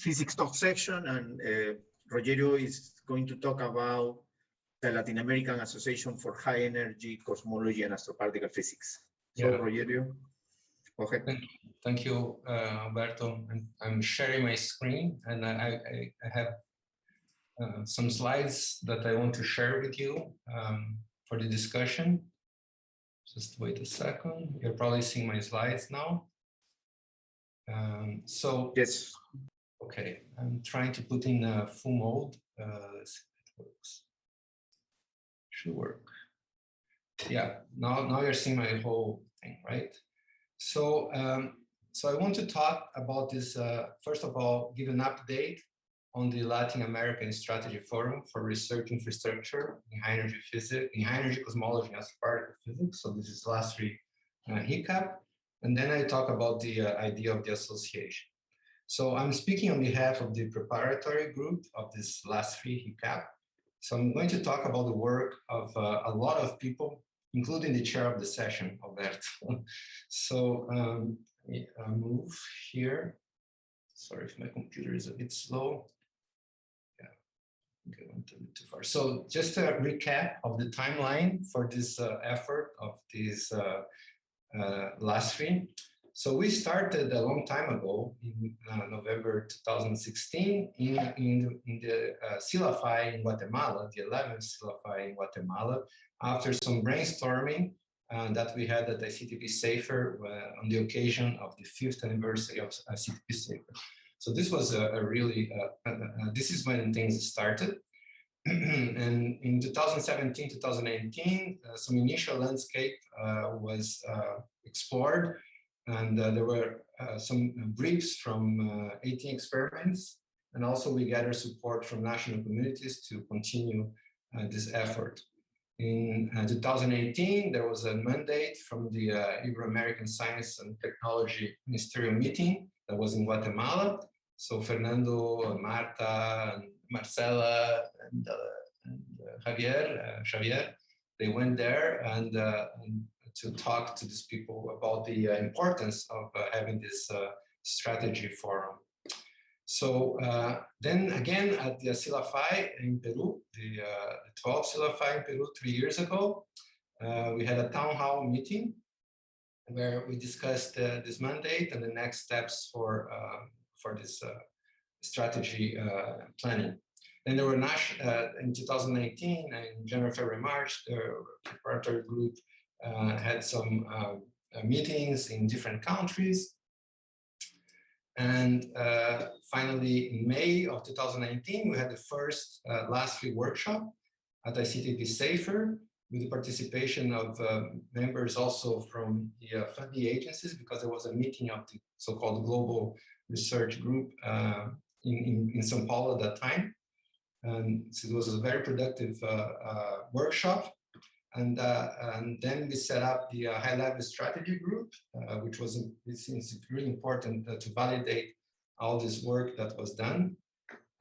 physics talk section, and Rogerio is going to talk about the Latin American Association for High Energy Cosmology and Astroparticle Physics. So, yeah. Rogerio, go ahead. Thank you, Alberto. I'm sharing my screen, and I have some slides that I want to share with you for the discussion. Just wait a second. You're probably seeing my slides now. So yes. Okay, I'm trying to put in full mode. Let's see if it works. Should work. Yeah, now you're seeing my whole thing, right? So so I want to talk about this. First of all, give an update on the Latin American Strategy Forum for Research Infrastructure in High Energy Physics, in High Energy Cosmology and Astroparticle Physics. So this is LASF4RI HICAP, and then I talk about the idea of the association. So I'm speaking on behalf of the preparatory group of this LASF4RI HICAP. So I'm going to talk about the work of a lot of people, including the chair of the session, Alberto. So I move here. Sorry if my computer is a bit slow. Yeah, okay, went a bit too far. So just a recap of the timeline for this effort of this LASF4RI. So we started a long time ago in November 2016 in the SILAFAE in Guatemala, the 11th SILAFAE in Guatemala, after some brainstorming that we had at ICTP-SAIFR on the occasion of the 5th anniversary of ICTP-SAIFR. So this was a really, this is when things started. And in 2017, 2018, some initial landscape was explored. And there were some briefs from 18 experiments, and also we gathered support from national communities to continue this effort. In 2018, there was a mandate from the Ibero-American Science and Technology Ministerial meeting that was in Guatemala. So Fernando, Marta, and Marcela, and Javier, they went there and to talk to these people about the importance of having this strategy forum. So then again at the SILAFAE in Peru, the 12th SILAFAE in Peru 3 years ago, we had a town hall meeting where we discussed this mandate and the next steps for this strategy planning. Then there were in 2019, in January, February, March, the preparatory group had some meetings in different countries. And finally, in May of 2019, we had the first LASF4RI workshop at ICTP-SAIFR with the participation of members also from the funding agencies, because there was a meeting of the so-called Global Research Group in São Paulo at that time. And so it was a very productive workshop. And then we set up the high-level strategy group, which was, it seems really important to validate all this work that was done.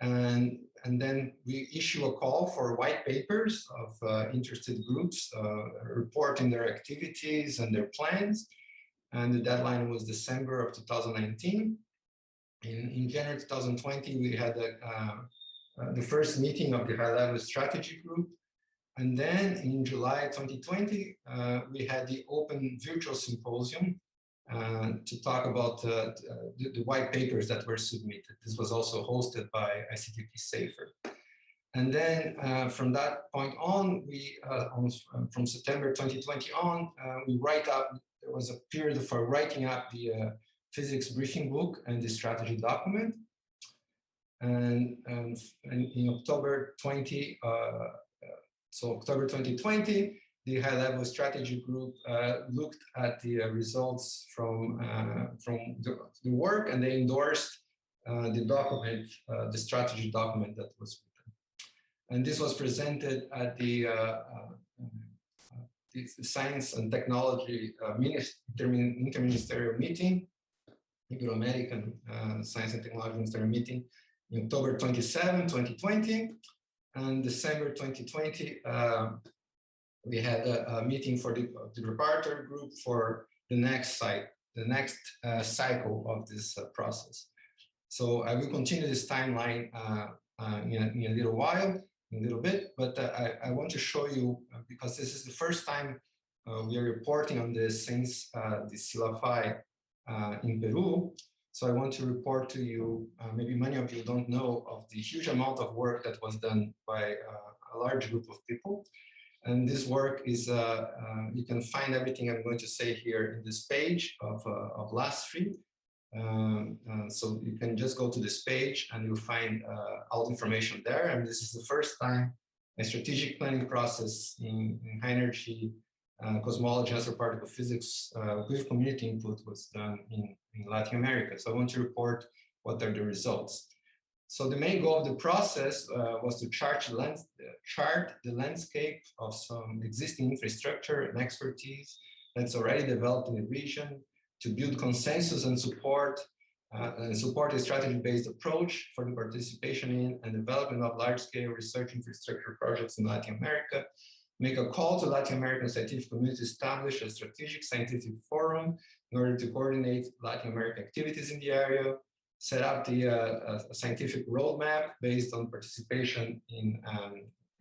And then we issue a call for white papers of interested groups reporting their activities and their plans. And the deadline was December of 2019. In January 2020, we had the first meeting of the high-level strategy group. And then in July 2020, we had the open virtual symposium to talk about the white papers that were submitted. This was also hosted by ICTP-SAIFR. And then from that point on, from September 2020 on, there was a period for writing up the physics briefing book and the strategy document. And in October 2020, the high-level strategy group looked at the results from the work, and they endorsed the document, the strategy document that was written. And this was presented at the Science and Technology Interministerial meeting, Ibero-American Science and Technology Ministerial meeting, in October 27, 2020. And December 2020, we had a meeting for the preparatory group for the next cycle of this process. So I will continue this timeline in a little while, in a little bit, but I want to show you, because this is the first time we are reporting on this since the SILAFAE in Peru. So I want to report to you, maybe many of you don't know of the huge amount of work that was done by a large group of people. And this work is, you can find everything I'm going to say here in this page of LASF4RI. So you can just go to this page and you'll find all the information there. And this is the first time a strategic planning process in high energy cosmology and astroparticle physics with community input was done in Latin America. So I want to report what are the results. So the main goal of the process was to chart the landscape of some existing infrastructure and expertise that's already developed in the region, to build consensus and support a strategy-based approach for the participation in and development of large-scale research infrastructure projects in Latin America, make a call to Latin American scientific community to establish a strategic scientific forum in order to coordinate Latin American activities in the area, set up the scientific roadmap based on participation in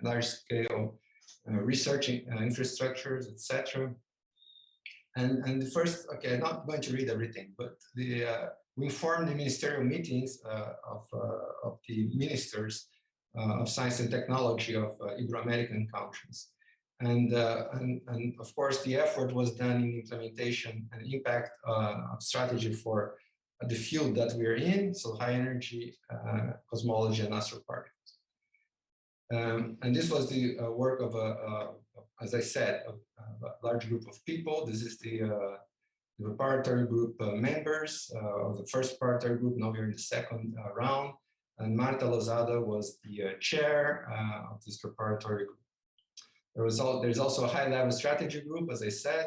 large-scale research infrastructures, etc. And the first, okay, I'm not going to read everything, but we informed the ministerial meetings of the ministers of science and technology of Ibero-American countries. And of course, the effort was done in implementation and impact of strategy for the field that we are in, so high energy, cosmology, and astroparticles. And this was the work of, as I said, a large group of people. This is the preparatory group members of the first preparatory group. Now we're in the second round. And Marta Lozada was the chair of this preparatory group. There's also a high-level strategy group, as I said.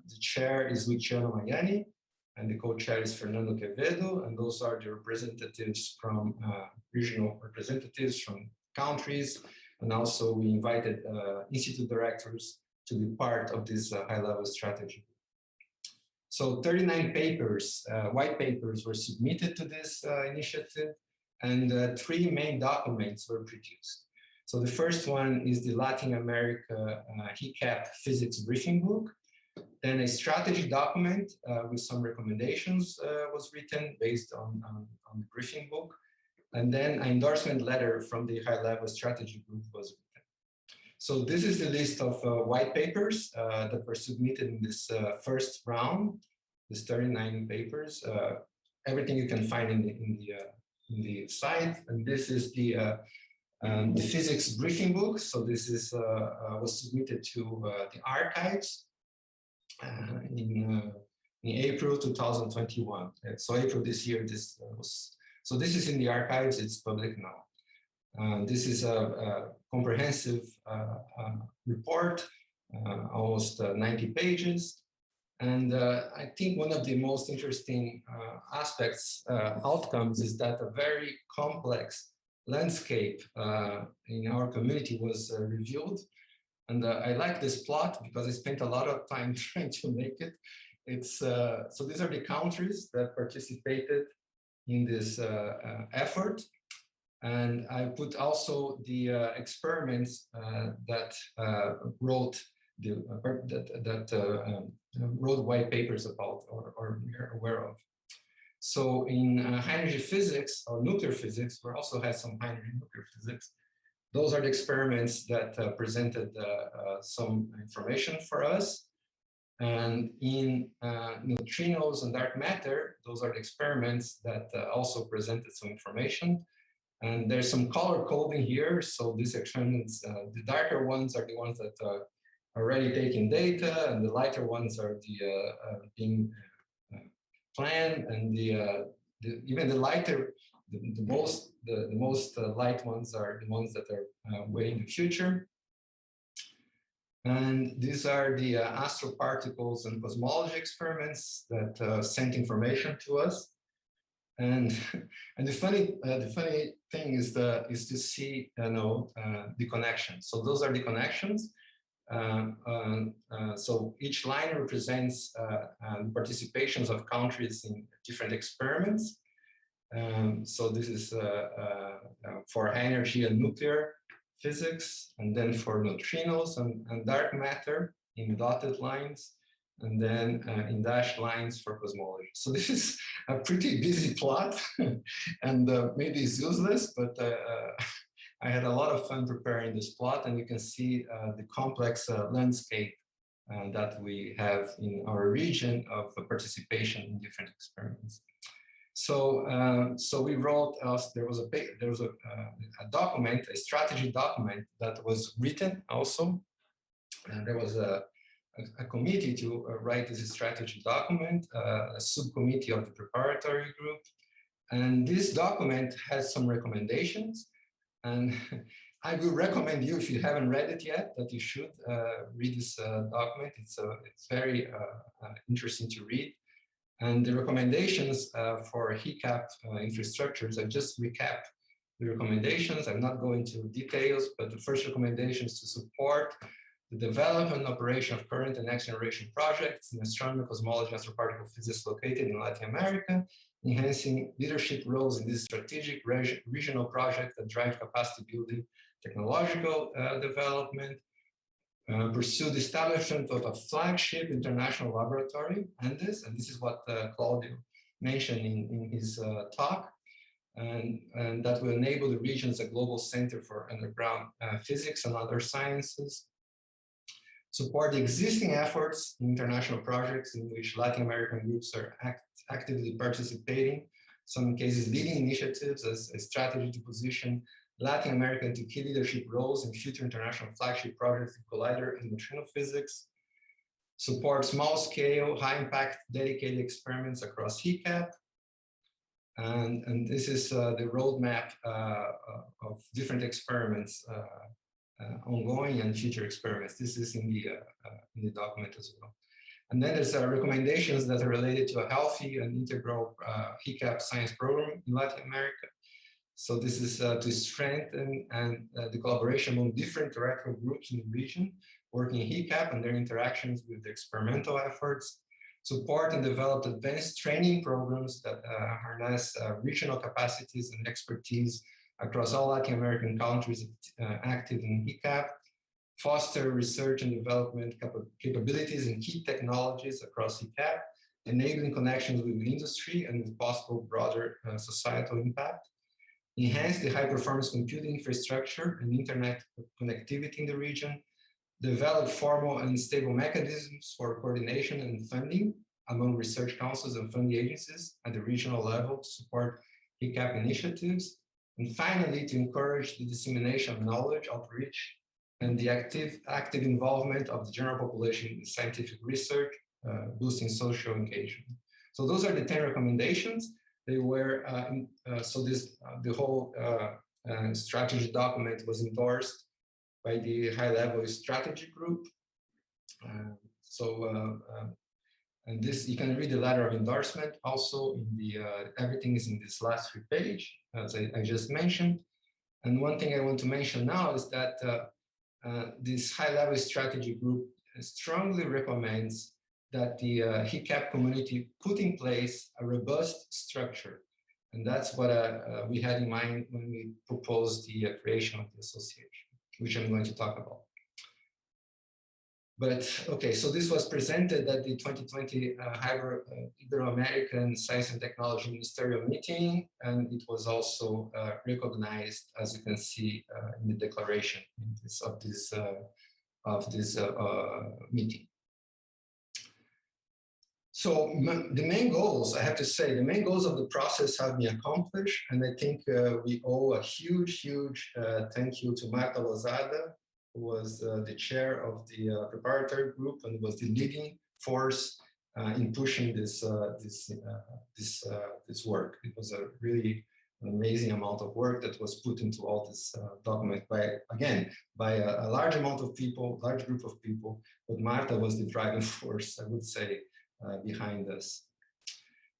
The chair is Luciano Magnani, and the co-chair is Fernando Quevedo, and those are the representatives from regional representatives from countries, and also we invited institute directors to be part of this high-level strategy. So 39 papers, white papers were submitted to this initiative, and 3 main documents were produced. So the first one is the Latin America HICAP physics briefing book. Then a strategy document with some recommendations was written based on the briefing book. And then an endorsement letter from the high-level strategy group was written. So this is the list of white papers that were submitted in this first round, this 39 papers. Everything you can find in the site. And this is the physics briefing book. So this is was submitted to the archives in April 2021. So April this year, this was. So this is in the archives. It's public now. This is a comprehensive report, almost 90 pages. And I think one of the most interesting outcomes is that a very complex landscape in our community was revealed. And I like this plot because I spent a lot of time trying to make it. It's so these are the countries that participated in this effort. And I put also the experiments that wrote wrote white papers about or we're aware of. So in high energy physics or nuclear physics, we also had some high energy nuclear physics. Those are the experiments that presented some information for us. And in neutrinos and dark matter, those are the experiments that also presented some information. And there's some color coding here. So these experiments, the darker ones are the ones that are already taking data, and the lighter ones are the being planned, and even the lighter, the most light ones are the ones that are way in the future. And these are the astroparticles and cosmology experiments that sent information to us. And the funny thing is to see the connections. So those are the connections. So each line represents participations of countries in different experiments. So this is for energy and nuclear physics, and then for neutrinos and dark matter in dotted lines, and then in dashed lines for cosmology. So this is a pretty busy plot, and maybe it's useless, but I had a lot of fun preparing this plot, and you can see the complex landscape that we have in our region of participation in different experiments. So, so we wrote. There was a document, a strategy document that was written also, and there was a committee to write this strategy document, a subcommittee of the preparatory group, and this document has some recommendations. And I will recommend you, if you haven't read it yet, that you should read this document. It's very interesting to read. And the recommendations for HECAP infrastructures, I just recap the recommendations. I'm not going into details, but the first recommendation is to support the development and operation of current and next generation projects in astronomy, cosmology, and astroparticle physics located in Latin America, enhancing leadership roles in this strategic regional project that drive capacity building, technological development, pursue the establishment of a flagship international laboratory, and this is what Claudio mentioned in his talk, and that will enable the region as a global center for underground physics and other sciences. Support the existing efforts in international projects in which Latin American groups are actively participating, some cases leading initiatives as a strategy to position Latin America into key leadership roles in future international flagship projects in collider and neutrino physics. Support small-scale, high-impact dedicated experiments across HECAP. And this is the roadmap of different experiments ongoing and future experiments. This is in the document as well. And then there's recommendations that are related to a healthy and integral HECAP science program in Latin America. So this is to strengthen the collaboration among different theoretical groups in the region, working in HECAP and their interactions with the experimental efforts. Support and develop advanced training programs that harness regional capacities and expertise across all Latin American countries active in HECAP, foster research and development capabilities in key technologies across HECAP, enabling connections with industry and with possible broader societal impact, enhance the high-performance computing infrastructure and internet connectivity in the region, develop formal and stable mechanisms for coordination and funding among research councils and funding agencies at the regional level to support HECAP initiatives, and finally, to encourage the dissemination of knowledge, outreach, and the active involvement of the general population in scientific research, boosting social engagement. So those are the 10 recommendations. They were, the whole strategy document was endorsed by the high-level strategy group. And this, you can read the letter of endorsement also in the, everything is in this last 3 pages, as I just mentioned. And one thing I want to mention now is that this high-level strategy group strongly recommends that the HECAP community put in place a robust structure. And that's what we had in mind when we proposed the creation of the association, which I'm going to talk about. But okay, so this was presented at the 2020 Ibero-American Science and Technology Ministerial meeting, and it was also recognized, as you can see in the declaration of this meeting. So the main goals, I have to say, the main goals of the process have been accomplished, and I think we owe a huge thank you to Marta Lozada, who was the chair of the preparatory group and was the leading force in pushing this work. It was a really amazing amount of work that was put into all this document by a large amount of people, large group of people, but Marta was the driving force, I would say, behind this.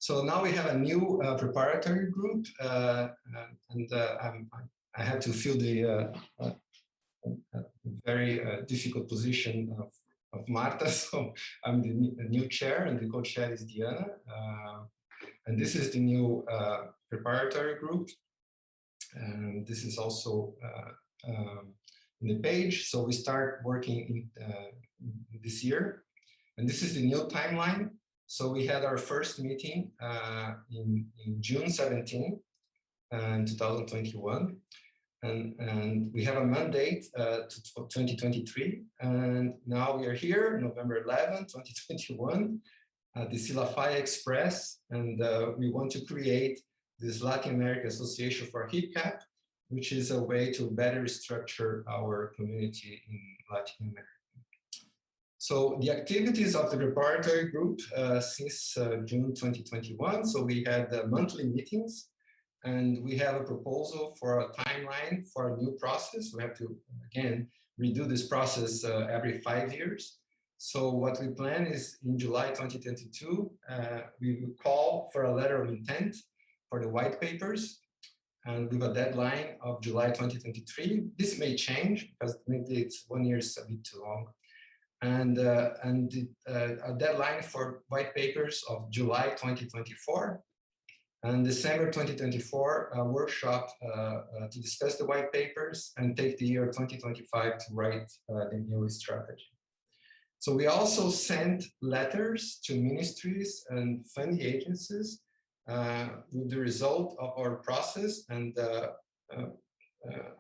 So now we have a new preparatory group, and I have to fill the very difficult position of Marta. So I'm the new chair, and the co-chair is Diana. And this is the new preparatory group. And this is also in the page. So we start working in this year. And this is the new timeline. So we had our first meeting in June 17, 2021. And we have a mandate to 2023. And now we are here, November 11, 2021, the SILAFAE Express. And we want to create this Latin America Association for HICAP, which is a way to better structure our community in Latin America. So the activities of the preparatory group since June 2021. So we had monthly meetings, and we have a proposal for a timeline for a new process. We have to, again, redo this process every 5 years. So what we plan is in July 2022, we will call for a letter of intent for the white papers, and with a deadline of July 2023. This may change because maybe it's 1 year is a bit too long. And a deadline for white papers of July 2024. And December 2024, a workshop to discuss the white papers and take the year 2025 to write the new strategy. So we also sent letters to ministries and funding agencies with the result of our process and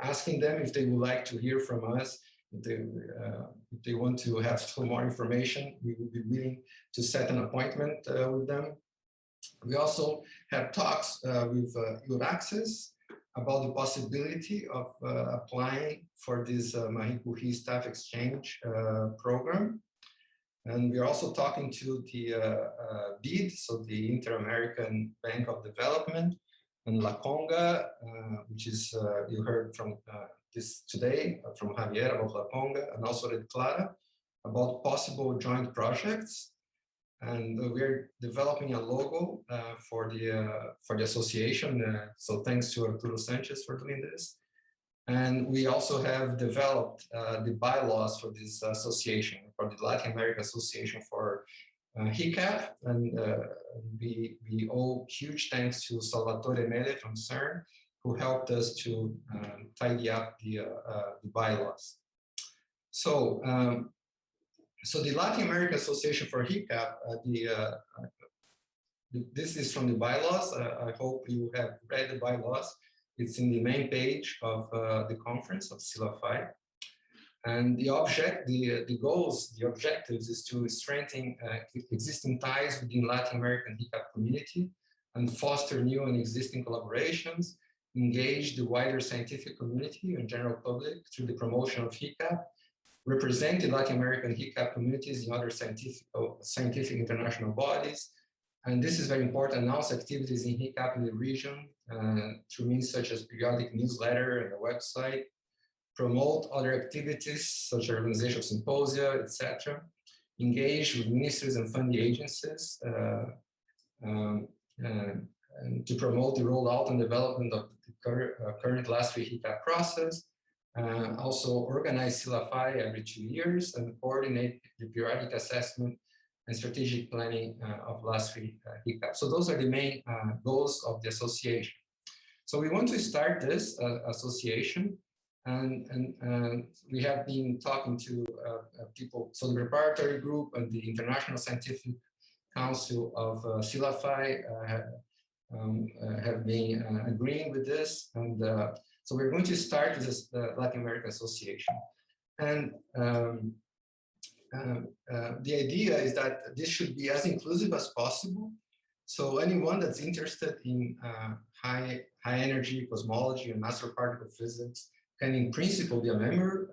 asking them if they would like to hear from us. If they want to have some more information, we will be willing to set an appointment with them. We also have talks with Youth Access about the possibility of applying for this Marie Staff Exchange program. And we're also talking to the BID, so the Inter-American Bank of Development, and La Conga, which is, you heard from this today from Javier about La Conga, and also Red Clara, about possible joint projects. And we're developing a logo for the association. So thanks to Arturo Sanchez for doing this. And we also have developed the bylaws for this association, for the Latin America Association for HICAP. And we owe huge thanks to Salvatore Mele from CERN, who helped us to tidy up the bylaws. So, so the Latin America Association for HICAP, this is from the bylaws. I hope you have read the bylaws. It's in the main page of the conference of SILAFAE. And the goals, the objectives is to strengthen existing ties within Latin American HICAP community and foster new and existing collaborations, engage the wider scientific community and general public through the promotion of HICAP, represent the Latin American HICAP communities in other scientific international bodies. And this is very important, announce activities in HICAP in the region through means such as periodic newsletter and a website, promote other activities such as organization of symposia, etc., engage with ministries and funding agencies, and to promote the rollout and development of the current LASF4RI HICAP process, also organize SILAFAE every 2 years and coordinate the periodic assessment and strategic planning of LASF4RI HICAP. So those are the main goals of the association. So we want to start this association, and we have been talking to people, so the preparatory group and the International Scientific Council of SILAFAE have been agreeing with this, and so we're going to start this Latin American Association. And the idea is that this should be as inclusive as possible. So anyone that's interested in high energy cosmology and master particle physics can in principle be a member.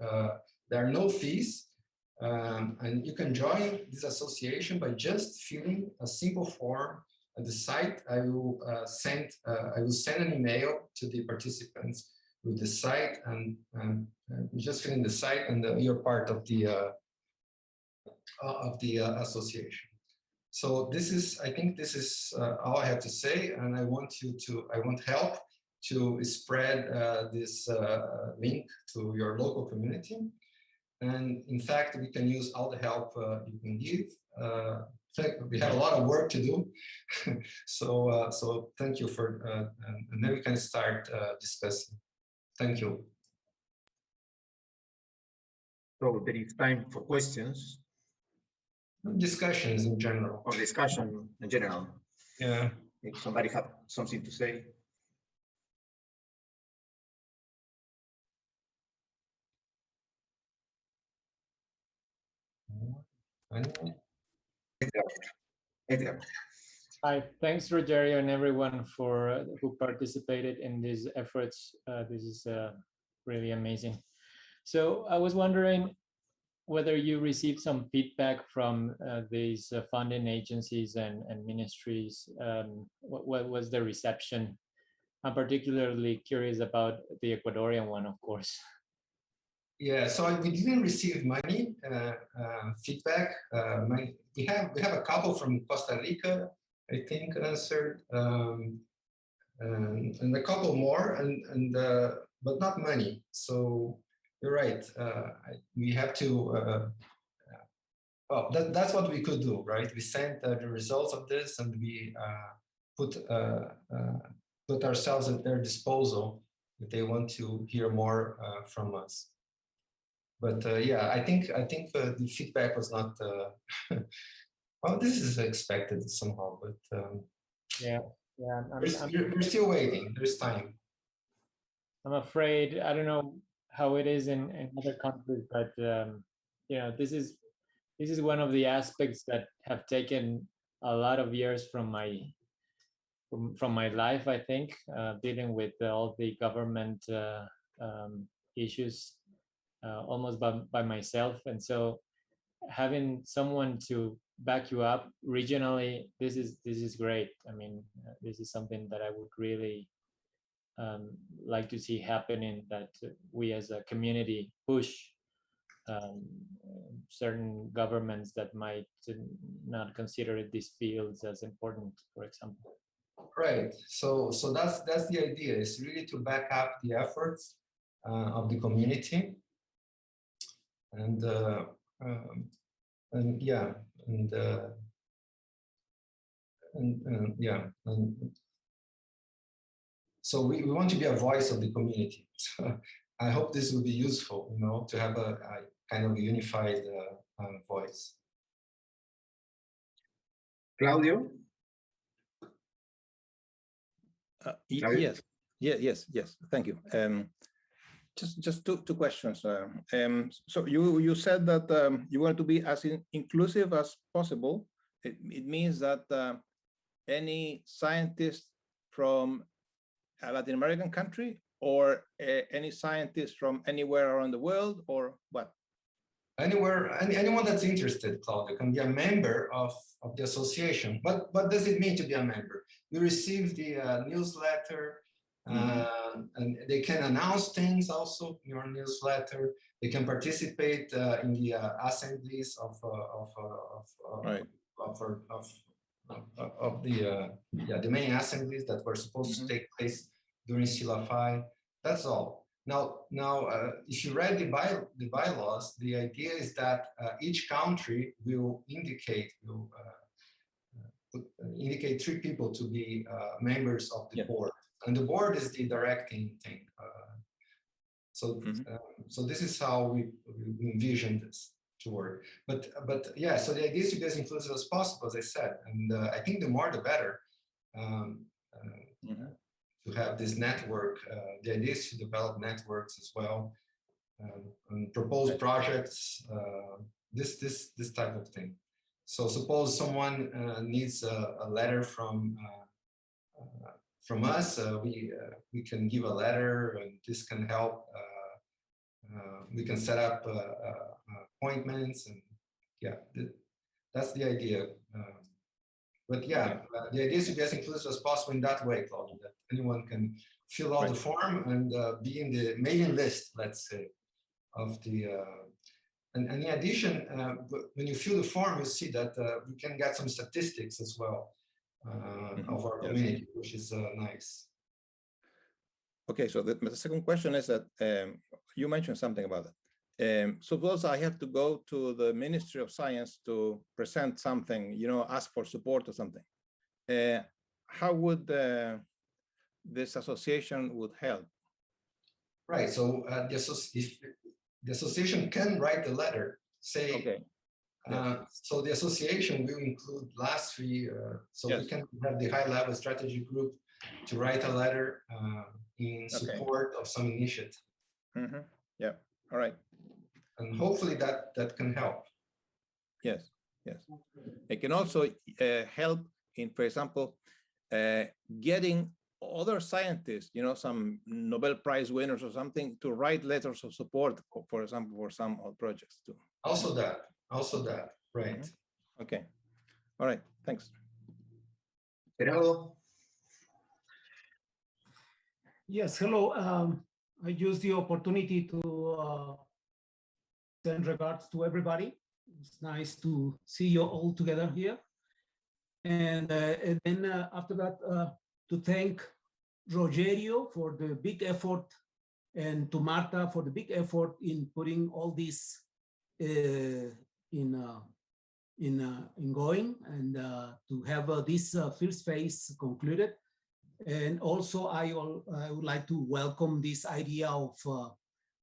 There are no fees. And you can join this association by just filling a simple form at the site. I will send an email to the participants with the site, and you just fill in the site, and you're part of the association. So this is, I think this is all I have to say, and I want help to spread this link to your local community. And in fact, we can use all the help you can give. we have a lot of work to do. So thank you for, and then we can start discussing. Thank you. So there is time for questions. Discussions in general. Or discussion in general. Yeah. If somebody have something to say. Edgar. Hi, thanks Rogerio and everyone for who participated in these efforts. This is really amazing. So I was wondering whether you received some feedback from these funding agencies and ministries. What was the reception? I'm particularly curious about the Ecuadorian one, of course. Yeah, so we didn't receive money feedback. We have a couple from Costa Rica, I think, answered, and a couple more, but not money. So you're right. We have to. Well, that's what we could do, right? We sent the results of this, and we put ourselves at their disposal if they want to hear more from us. But yeah, I think the feedback was not. Well, this is expected somehow, but yeah. We're still waiting. There's time. I'm afraid I don't know how it is in other countries, but you know, this is one of the aspects that have taken a lot of years from my life. I think dealing with all the government issues almost by myself, and so having someone to back you up regionally, this is great. I mean, this is something that I would really like to see happening, that we as a community push certain governments that might not consider these fields as important, for example. Right. So that's the idea, is really to back up the efforts of the community, and yeah, and yeah, and so we want to be a voice of the community. So I hope this will be useful, you know, to have a kind of unified voice. Claudio? Yes. Thank you. Just two questions. So you said that you want to be as inclusive as possible. It means that any scientist from a Latin American country, or any scientist from anywhere around the world, or what? Anywhere, anyone that's interested, Claudia, can be a member of the association. But what does it mean to be a member? You receive the newsletter, and they can announce things also in your newsletter. They can participate in the assemblies of the main assemblies that were supposed to take place during SILAFAE. That's all. Now, if you read the bylaws, the idea is that each country will indicate 3 people to be members of the board, and the board is the directing thing. So this is how we envision this to work. But yeah, so the idea is to be as inclusive as possible, as I said, and I think the more the better. To have this network, the idea is to develop networks as well, and propose projects, this type of thing. So suppose someone needs a letter from us, we can give a letter, and this can help. We can set up appointments, and yeah, that's the idea. But yeah, the idea is to be as inclusive as possible in that way, Claudia, that anyone can fill out the form and be in the mailing list, let's say, of the. And in addition, when you fill the form, you see that we can get some statistics as well of our community, which is nice. Okay, so the second question is that you mentioned something about it. suppose I have to go to the Ministry of Science to present something, you know, ask for support or something. How would this association would help? Right. So if the association can write the letter, say. Okay. So the association will include LASF4RI, so yes. we can have the high-level strategy group to write a letter in support of some initiative. Mm-hmm. Yeah. All right. And hopefully that can help. Yes. Yes. It can also help in, for example, getting other scientists, you know, some Nobel Prize winners or something, to write letters of support, for example, for some projects too. Also that, right. Mm-hmm. Okay. All right. Thanks. Gerardo? Yes, hello. I use the opportunity to send regards to everybody. It's nice to see you all together here. And then after that, to thank Rogerio for the big effort, and to Marta for the big effort in putting all this in going, and to have this first phase concluded. And also I would like to welcome this idea of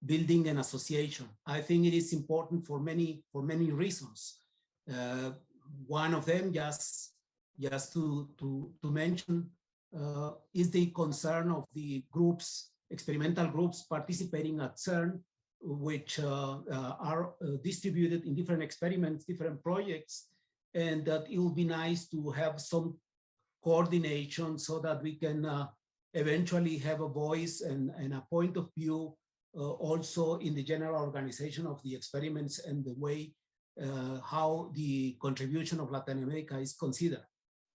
building an association. I think it is important for many reasons. One of them, just to mention, is the concern of the groups, experimental groups participating at CERN, which are distributed in different experiments, different projects, and that it will be nice to have some coordination so that we can eventually have a voice and a point of view also in the general organization of the experiments and the way how the contribution of Latin America is considered,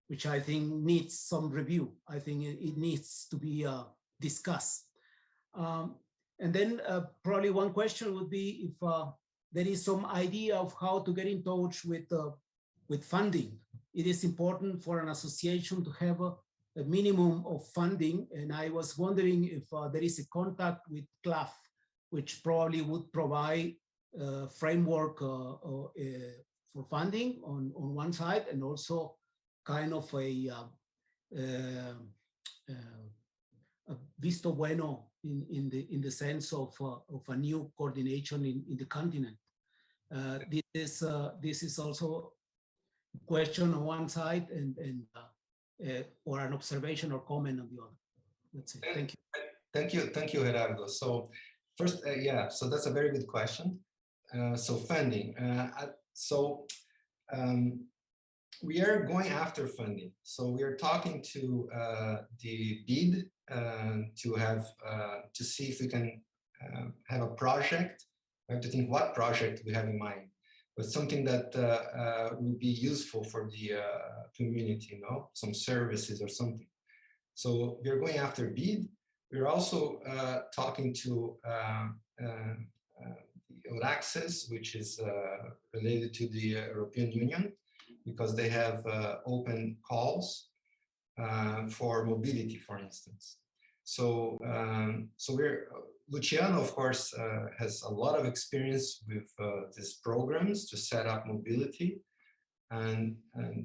which I think needs some review. I think it needs to be discussed. And then probably one question would be if there is some idea of how to get in touch with funding. It is important for an association to have a minimum of funding, and I was wondering if there is a contact with CLAF, which probably would provide a framework for funding on one side, and also kind of a visto bueno in the sense of a new coordination in the continent. This is also a question on one side and or an observation or comment on the other. That's it. Thank you. Thank you, Gerardo. So first, yeah, so that's a very good question. So funding. We are going after funding. So we are talking to the BID to see if we can have a project. We have to think what project we have in mind, but something that would be useful for the community, you know, some services or something. So we are going after BID. We're also talking to Euraxis, which is related to the European Union, because they have open calls for mobility, for instance. So, Luciano, of course, has a lot of experience with these programs to set up mobility. And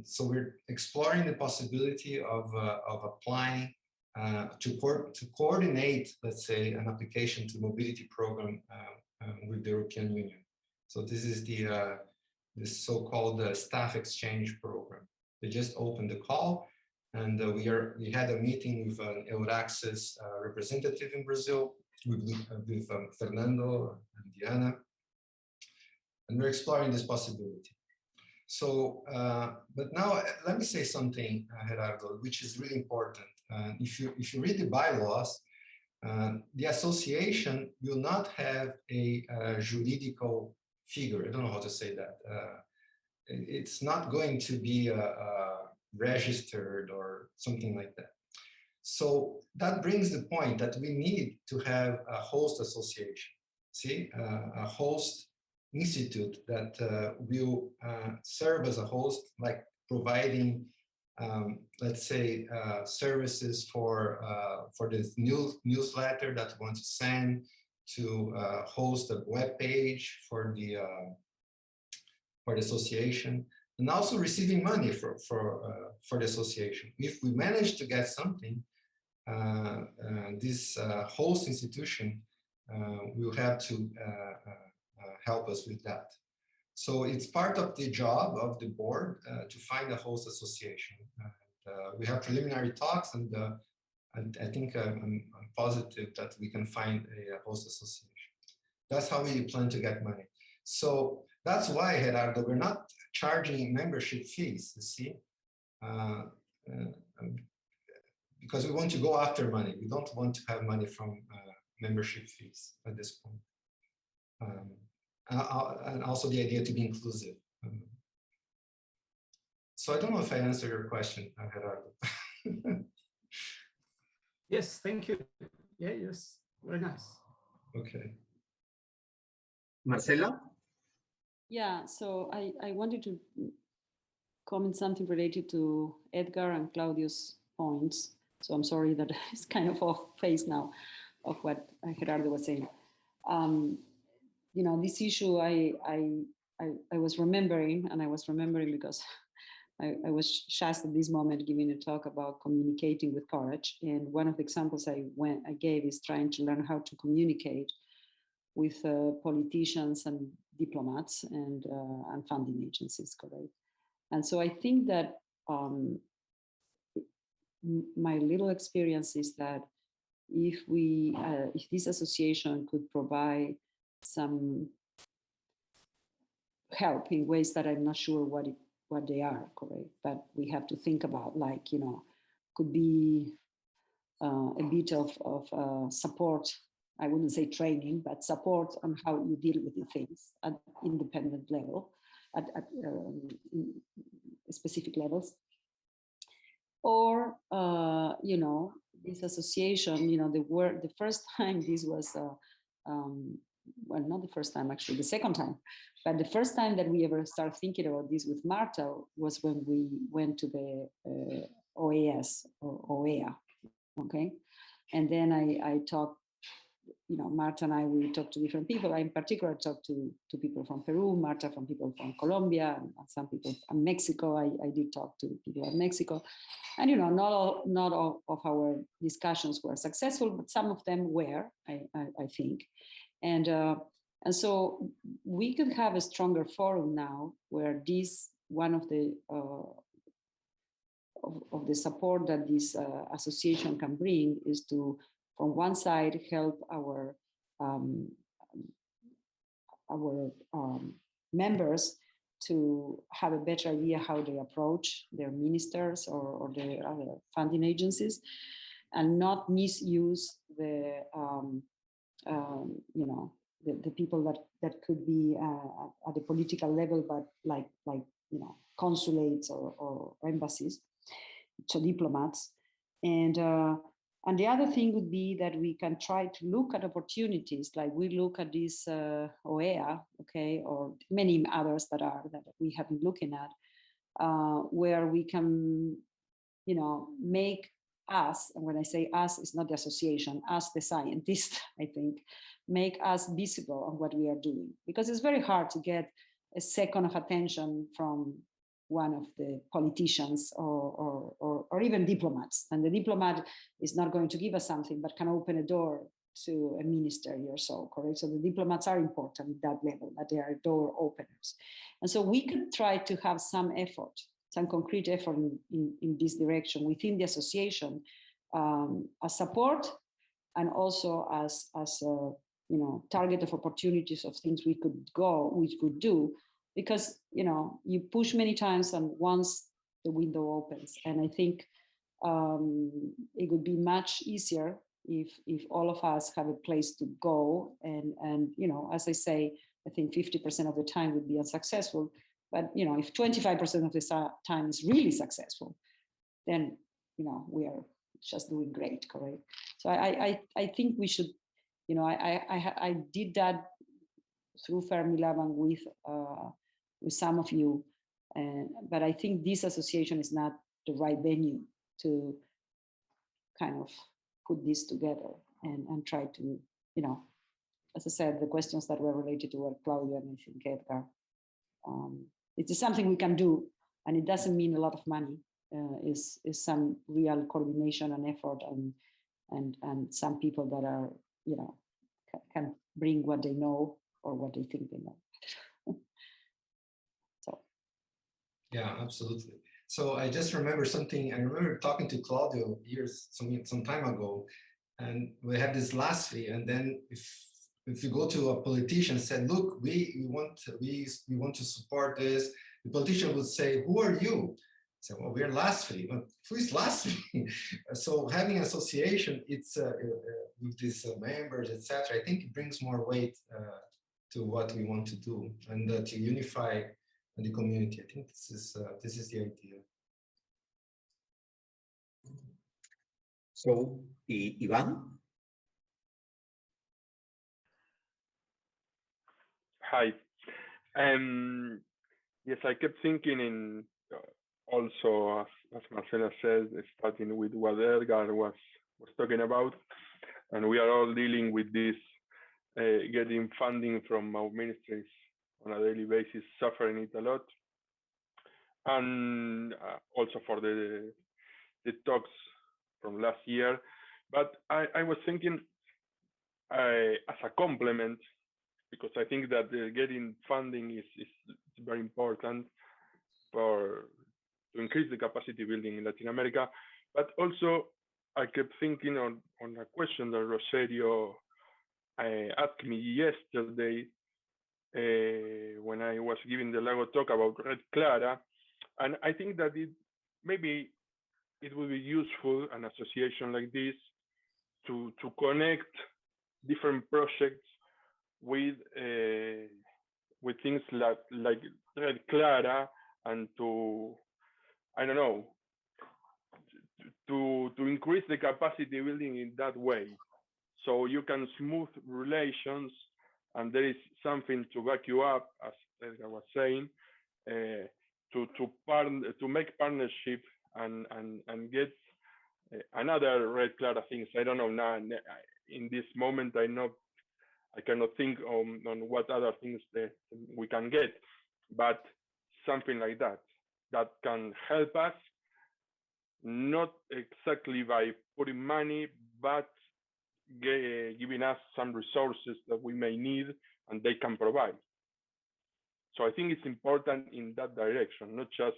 so we're exploring the possibility of applying to coordinate, let's say, an application to mobility program with the European Union. So this is the so-called staff exchange program. They just opened the call, and we had a meeting with an Euraxis representative in Brazil, with Fernando and Diana, and we're exploring this possibility. So, but now let me say something, Gerardo, which is really important. If you read the bylaws, the association will not have a juridical figure. I don't know how to say that. It's not going to be registered or something like that. So that brings the point that we need to have a host association, see, a host institute that will serve as a host, like providing, let's say, services for this newsletter that we want to send, to host a web page for the association, and also receiving money for the association. If we manage to get something, this host institution will have to help us with that. So it's part of the job of the board to find a host association. We have preliminary talks, and I think I'm positive that we can find a host association. That's how we plan to get money. So that's why, Gerardo, we're not charging membership fees, you see, because we want to go after money. We don't want to have money from membership fees at this point. And also the idea to be inclusive. So I don't know if I answered your question, Gerardo. Yes, thank you. Yeah, yes, very nice. Okay. Marcela? Yeah, so I wanted to comment something related to Edgar and Claudio's points. So I'm sorry that it's kind of off phase now of what Gerardo was saying. You know, this issue I was remembering, and I was remembering because I was just at this moment giving a talk about communicating with courage. And one of the examples I gave is trying to learn how to communicate with politicians and diplomats and funding agencies, correct? And so I think that my little experience is that if this association could provide some help in ways that I'm not sure what they are, correct? But we have to think about, like, you know, could be a bit of support. I wouldn't say training, but support on how you deal with the things at independent level, at specific levels. Or, you know, this association, you know, the first time this was, well, not the first time, actually, the second time. But the first time that we ever started thinking about this with Marta was when we went to the OAS or OEA, okay? And then I talked, you know, Marta and we talked to different people. I in particular talked to people from Peru, Marta from people from Colombia, and some people from Mexico. I did talk to people from Mexico. And, you know, not all of our discussions were successful, but some of them were, I think. And so we could have a stronger forum now where this, one of the of the support that this association can bring is to, from one side, help our members to have a better idea how they approach their ministers or their other funding agencies, and not misuse the you know, the people that could be at the political level, but like you know, consulates or embassies, so diplomats. And the other thing would be that we can try to look at opportunities, like we look at this OEA, okay, or many others that we have been looking at, where we can, you know, make us, and when I say us, it's not the association, us the scientists, I think, make us visible on what we are doing. Because it's very hard to get a second of attention from one of the politicians or even diplomats. And the diplomat is not going to give us something, but can open a door to a ministry or so, correct? So the diplomats are important at that level, that they are door openers. And so we could try to have some effort, some concrete effort in this direction within the association, as support and also as you know, target of opportunities of things we could do, because, you know, you push many times and once the window opens. And I think it would be much easier if all of us have a place to go. And you know, as I say, I think 50% of the time would be unsuccessful. But, you know, if 25% of the time is really successful, then, you know, we are just doing great, correct? So I think we should, you know, I did that through Fermilab and with some of you, but I think this association is not the right venue to kind of put this together and try to, you know, as I said, the questions that were related to what Claudia and I think Edgar. It is something we can do, and it doesn't mean a lot of money. Is some real coordination and effort, and some people that are, you know, can bring what they know or what they think they know. So. Yeah, absolutely. So I just remember something. I remember talking to Claudio some time ago, and we had this LASF4RI, and then if you go to a politician and said, look, we want to support this, the politician would say, who are you? So, well, we're LASF4RI. But who is LASF4RI? So having an association, it's with these members, etc. I think it brings more weight to what we want to do and to unify the community. I think this is the idea. So, Ivan? Hi. Yes, I kept thinking in also, as Marcela said, starting with what Edgar was talking about, and we are all dealing with this, getting funding from our ministries on a daily basis, suffering it a lot, and also for the talks from last year. But I was thinking as a complement, because I think that getting funding is very important to increase the capacity building in Latin America. But also, I kept thinking on a question that Rogerio asked me yesterday when I was giving the Lago talk about Red Clara, and I think that maybe it would be useful, an association like this, to connect different projects with things like Red Clara, and to, I don't know, to increase the capacity building in that way, so you can smooth relations, and there is something to back you up, as Edgar was saying, to make partnership and get another Red Clara things. I don't know now. In this moment, I cannot think on what other things that we can get, but something like that can help us, not exactly by putting money, but giving us some resources that we may need and they can provide. So I think it's important in that direction, not just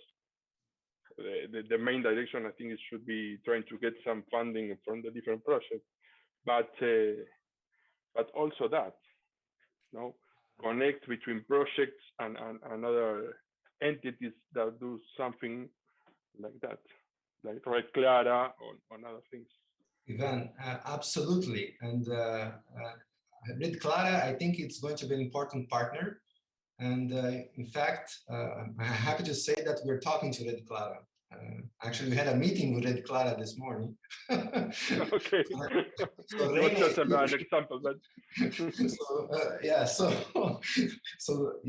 the main direction. I think it should be trying to get some funding from the different projects, but also that, connect between projects and other entities that do something like that, like Red Clara or other things. Ivan, absolutely. And Red Clara, I think it's going to be an important partner. And in fact, I'm happy to say that we're talking to Red Clara. Actually, we had a meeting with Red Clara this morning. Okay. So it was just an example, but so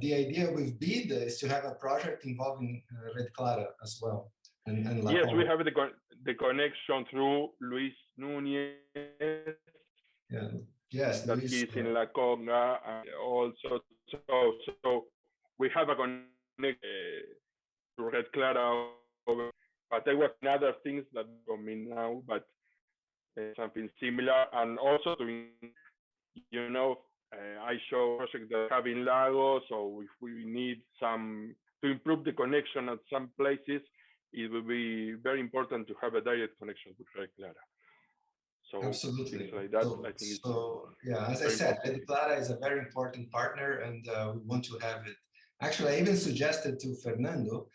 the idea with BID is to have a project involving Red Clara as well. And yes, we have the connection through Luis Núñez. Yeah. Yes, that Luis, he's in La Conga, and also so we have a connection to Red Clara, but there were other things that come in now, but something similar, and also to, I show projects that have in Lagos, so if we need some to improve the connection at some places, it will be very important to have a direct connection with Red Clara. So absolutely. like that, I think yeah, as I said, Red Clara is a very important partner, and we want to have it. Actually, I even suggested to Fernando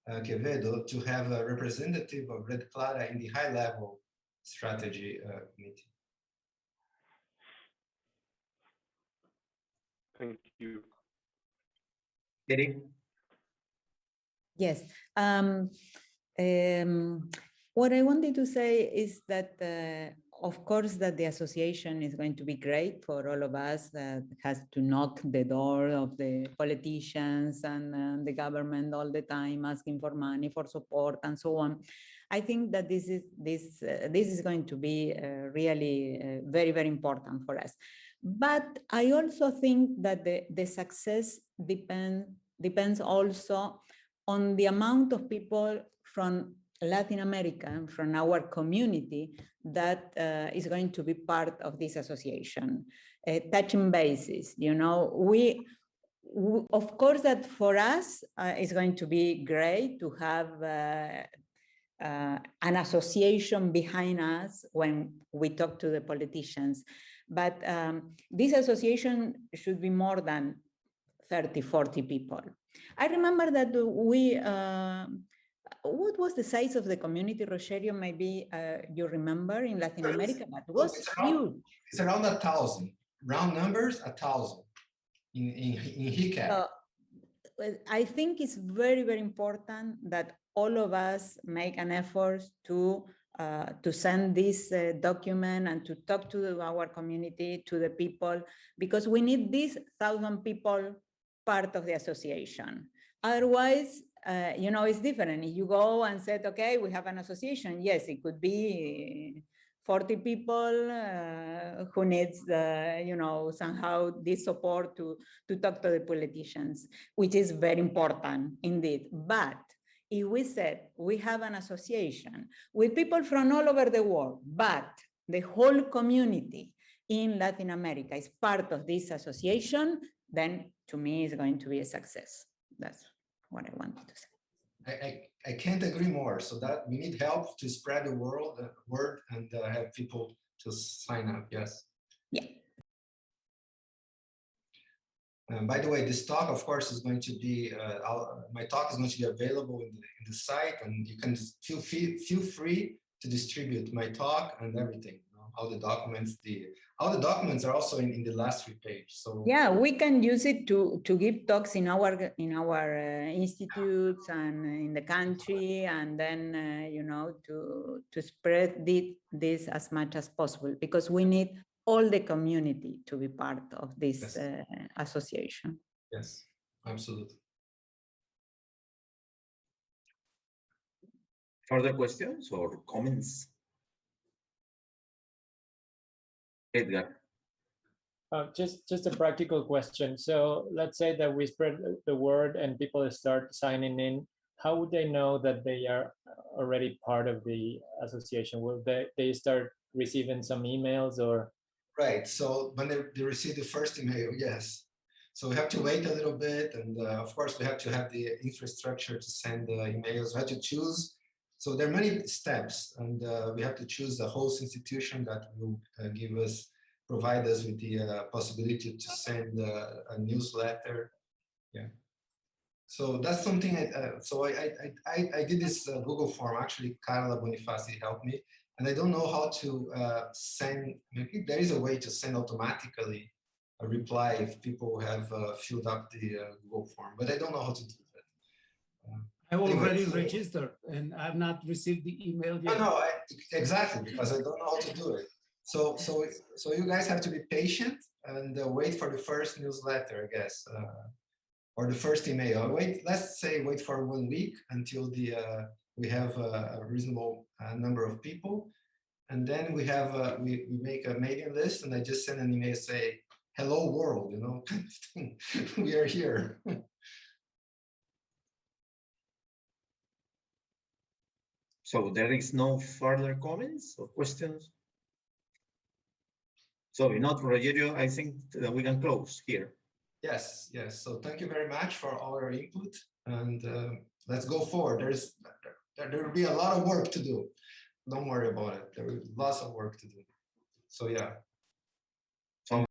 Quevedo to have a representative of Red Clara in the high-level strategy meeting. Thank you. Eric? Yes. What I wanted to say is that, of course, that the association is going to be great for all of us that has to knock the door of the politicians and the government all the time asking for money, for support, and so on. I think that this is going to be really very, very important for us. But I also think that the success depends also on the amount of people from Latin America and from our community that is going to be part of this association. Touching bases, you know, of course that for us it's going to be great to have an association behind us when we talk to the politicians. But this association should be more than 30, 40 people. I remember that what was the size of the community, Rogerio? Maybe you remember in Latin America, but it was huge. It's around 1,000. Round numbers, 1,000 in HICAP. So, I think it's very, very important that all of us make an effort to send this document and to talk to our community, to the people, because we need these 1,000 people part of the association. Otherwise, you know, it's different. If you go and said, okay, we have an association, yes, it could be 40 people who needs the, you know, somehow this support to talk to the politicians, which is very important indeed. But if we said we have an association with people from all over the world, but the whole community in Latin America is part of this association, then to me it's going to be a success. That's what I wanted to say. I can't agree more. So that we need help to spread the word and have people to sign up. Yes. Yeah. By the way, this talk, of course, is going to be my talk is going to be available in the site, and you can feel free to distribute my talk and everything. You know, all the documents are also in the last 3 pages. So yeah, we can use it to give talks in our institutes and in the country, and then you know, to spread this as much as possible, because we need all the community to be part of this yes. Association. Yes, absolutely. Further questions or comments? Edgar. Just a practical question. So let's say that we spread the word and people start signing in. How would they know that they are already part of the association? Will they start receiving some emails or? Right. So when they receive the first email, yes. So we have to wait a little bit, and of course we have to have the infrastructure to send the emails. We have to choose. So there are many steps, and we have to choose the host institution that will provide us with the possibility to send a newsletter. Yeah. So that's something. I did this Google form. Actually, Carla Bonifaci helped me, and I don't know how to send. Maybe there is a way to send automatically a reply if people have filled up the Google form, but I don't know how to do that. I've already registered and I've not received the email yet. No, exactly, because I don't know how to do it. So you guys have to be patient and wait for the first newsletter, I guess, or the first email. Let's say wait for 1 week until we have a reasonable number of people, and then we have we make a mailing list, and I just send an email say, "Hello world," you know, kind of thing. We are here. So there is no further comments or questions? So if not, Rogerio, I think that we can close here. Yes. So thank you very much for all your input, and let's go forward. There will be a lot of work to do. Don't worry about it. There will be lots of work to do. So yeah.